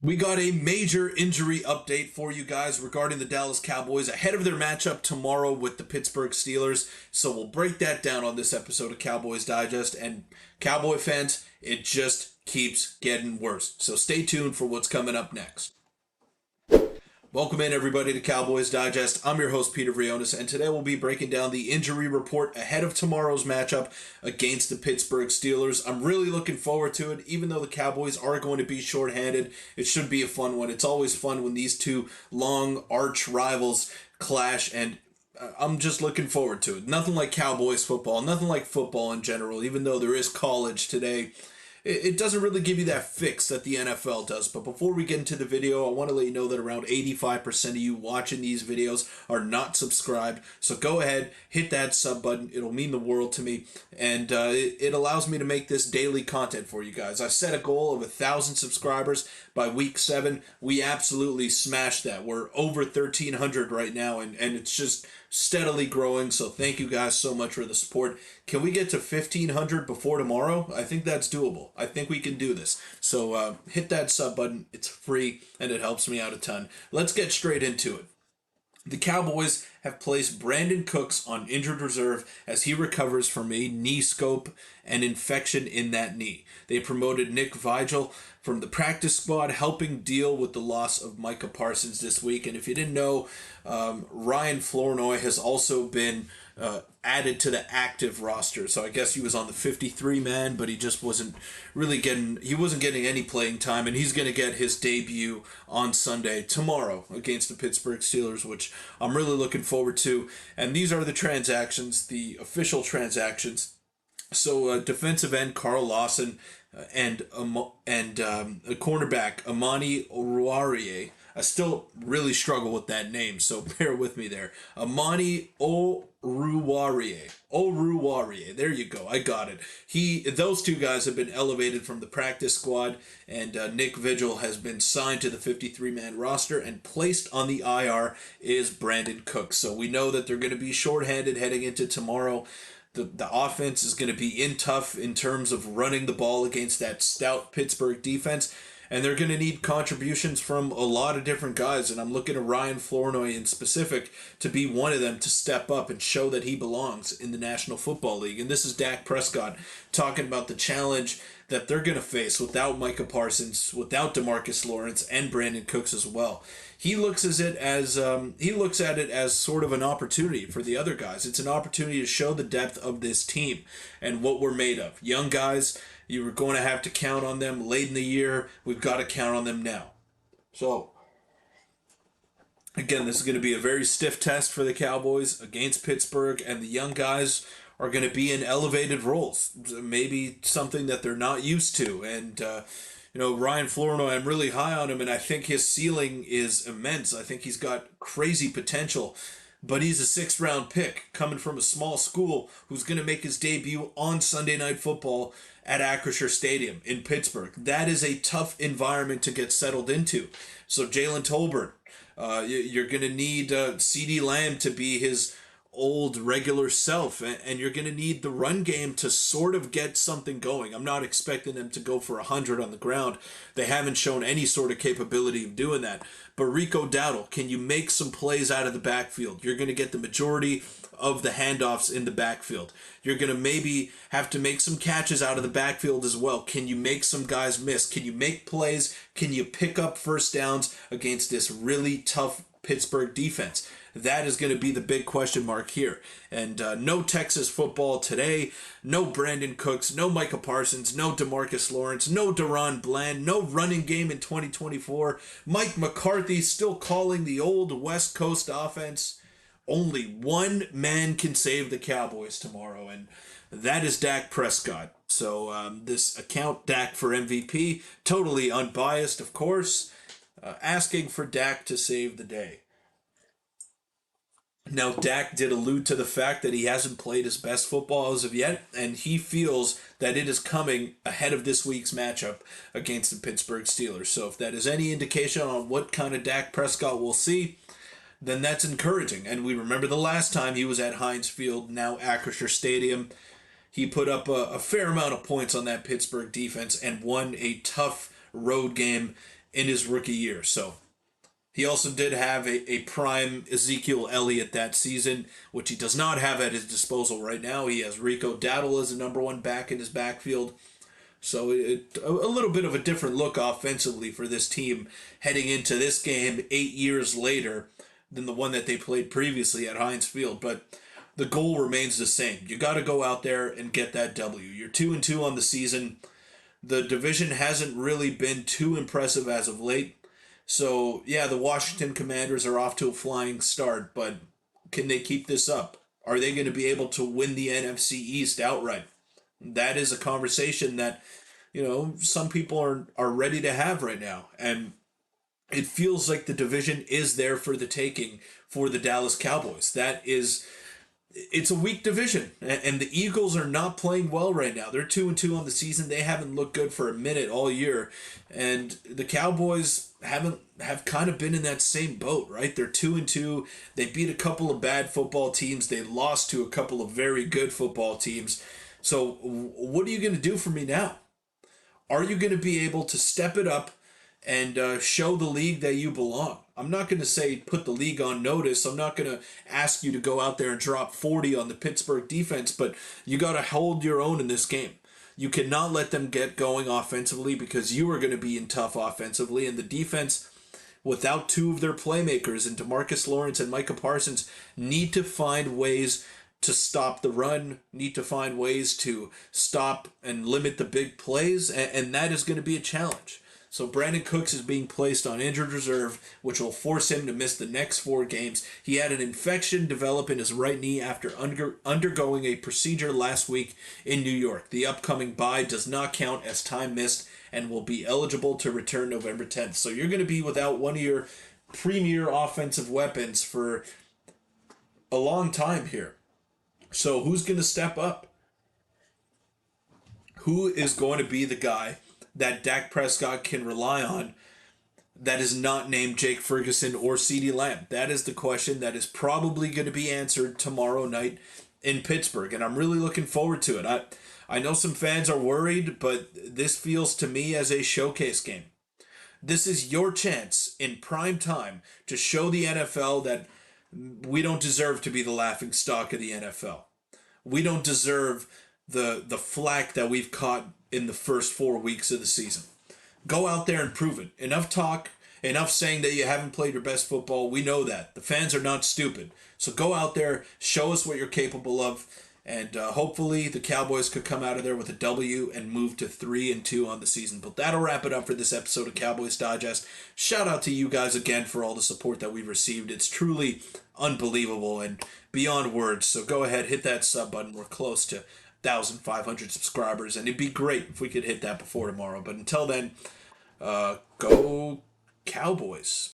We got a major injury update for you guys regarding the Dallas Cowboys ahead of their matchup tomorrow with the Pittsburgh Steelers. So we'll break that down on this episode of Cowboys Digest. And Cowboy fans, it just keeps getting worse. So stay tuned for what's coming up next. Welcome in, everybody, to Cowboys Digest. I'm your host, Peter Vryonis, and today we'll be breaking down the injury report ahead of tomorrow's matchup against the Pittsburgh Steelers. I'm really looking forward to it. Even though the Cowboys are going to be shorthanded, it should be a fun one. It's always fun when these two long arch rivals clash, and I'm just looking forward to it. Nothing like Cowboys football, nothing like football in general, even though there is college today. It doesn't really give you that fix that the NFL does. But before we get into the video, I want to let you know that around 85% of you watching these videos are not subscribed. So go ahead, hit that sub button. It'll mean the world to me. And it allows me to make this daily content for you guys. I set a goal of 1,000 subscribers by week 7. We absolutely smashed that. We're over 1,300 right now, and it's just steadily growing. So thank you guys so much for the support. Can we get to 1,500 before tomorrow? I think that's doable. I think we can do this. So hit that sub button. It's free and it helps me out a ton. Let's get straight into it. The Cowboys have placed Brandin Cooks on injured reserve as he recovers from a knee scope and infection in that knee. They promoted Nick Vigil from the practice squad, helping deal with the loss of Micah Parsons this week. And if you didn't know, Ryan Flournoy has also been added to the active roster. So I guess he was on the 53-man, but he just wasn't getting any playing time, and he's going to get his debut on Sunday, tomorrow, against the Pittsburgh Steelers, which I'm really looking forward to. And these are the transactions, the official transactions. So defensive end Carl Lawson and a cornerback Amani Oruwariye. I still really struggle with that name, so bear with me there. Amani Oruwariye. Oruwariye. There you go. I got it. Those two guys have been elevated from the practice squad, and Nick Vigil has been signed to the 53-man roster, and placed on the IR is Brandin Cooks. So we know that they're going to be shorthanded heading into tomorrow. The offense is going to be tough in terms of running the ball against that stout Pittsburgh defense. And they're going to need contributions from a lot of different guys. And I'm looking at Ryan Flournoy in specific to be one of them, to step up and show that he belongs in the National Football League. And this is Dak Prescott talking about the challenge that they're going to face without Micah Parsons, without DeMarcus Lawrence, and Brandin Cooks as well. He looks at it as sort of an opportunity for the other guys. It's an opportunity to show the depth of this team and what we're made of. Young guys, you were going to have to count on them late in the year. We've got to count on them now. So, again, this is going to be a very stiff test for the Cowboys against Pittsburgh, and the young guys are going to be in elevated roles. Maybe something that they're not used to. And, Ryan Flournoy, I'm really high on him, and I think his ceiling is immense. I think he's got crazy potential. But he's a 6th-round pick coming from a small school who's going to make his debut on Sunday Night Football at Acrisure Stadium in Pittsburgh. That is a tough environment to get settled into. So Jalen Tolbert, you're going to need CeeDee Lamb to be his old regular self, and you're going to need the run game to sort of get something going. I'm not expecting them to go for 100 on the ground. They haven't shown any sort of capability of doing that. But Rico Dowdle, can you make some plays out of the backfield? You're going to get the majority of the handoffs in the backfield. You're going to maybe have to make some catches out of the backfield as well. Can you make some guys miss? Can you make plays? Can you pick up first downs against this really tough Pittsburgh defense? That is going to be the big question mark here. And no Texas football today, no Brandin Cooks, no Micah Parsons, no DeMarcus Lawrence, no Deron Bland, no running game in 2024. Mike McCarthy still calling the old West Coast offense. Only one man can save the Cowboys tomorrow, and that is Dak Prescott. So this account, Dak for MVP, totally unbiased, of course, asking for Dak to save the day. Now, Dak did allude to the fact that he hasn't played his best football as of yet, and he feels that it is coming ahead of this week's matchup against the Pittsburgh Steelers. So if that is any indication on what kind of Dak Prescott we'll see, then that's encouraging. And we remember the last time he was at Heinz Field, now Acrisure Stadium. He put up a fair amount of points on that Pittsburgh defense and won a tough road game in his rookie year. So he also did have a prime Ezekiel Elliott that season, which he does not have at his disposal right now. He has Rico Dowdle as the number one back in his backfield. So a little bit of a different look offensively for this team heading into this game 8 years later than the one that they played previously at Heinz Field. But the goal remains the same. You got to go out there and get that W. You're 2-2 on the season. The division hasn't really been too impressive as of late. So, yeah, the Washington Commanders are off to a flying start, but can they keep this up? Are they going to be able to win the NFC East outright? That is a conversation that, some people are ready to have right now. And it feels like the division is there for the taking for the Dallas Cowboys. It's a weak division, and the Eagles are not playing well right now. They're 2-2 on the season. They haven't looked good for a minute all year, and the Cowboys have kind of been in that same boat, right? They're 2-2. They beat a couple of bad football teams. They lost to a couple of very good football teams. So what are you going to do for me now? Are you going to be able to step it up and show the league that you belong? I'm not going to say put the league on notice. I'm not going to ask you to go out there and drop 40 on the Pittsburgh defense, but you got to hold your own in this game. You cannot let them get going offensively because you are going to be in tough offensively, and the defense, without two of their playmakers, and DeMarcus Lawrence and Micah Parsons, need to find ways to stop the run, need to find ways to stop and limit the big plays, and that is going to be a challenge. So Brandin Cooks is being placed on injured reserve, which will force him to miss the next 4 games. He had an infection develop in his right knee after undergoing a procedure last week in New York. The upcoming bye does not count as time missed and will be eligible to return November 10th. So you're going to be without one of your premier offensive weapons for a long time here. So who's going to step up? Who is going to be the guy that Dak Prescott can rely on that is not named Jake Ferguson or CeeDee Lamb? That is the question that is probably going to be answered tomorrow night in Pittsburgh, and I'm really looking forward to it. I know some fans are worried, but this feels to me as a showcase game. This is your chance in prime time to show the NFL that we don't deserve to be the laughing stock of the NFL. We don't deserve the flack that we've caught in the first 4 weeks of the season. Go out there and prove it. Enough talk, enough saying that you haven't played your best football. We know that. The fans are not stupid. So go out there, show us what you're capable of, and hopefully the Cowboys could come out of there with a W and move to 3-2 on the season. But that'll wrap it up for this episode of Cowboys Digest. Shout out to you guys again for all the support that we've received. It's truly unbelievable and beyond words. So go ahead, hit that sub button. We're close to 1,500 subscribers, and it'd be great if we could hit that before tomorrow. But until then, go Cowboys.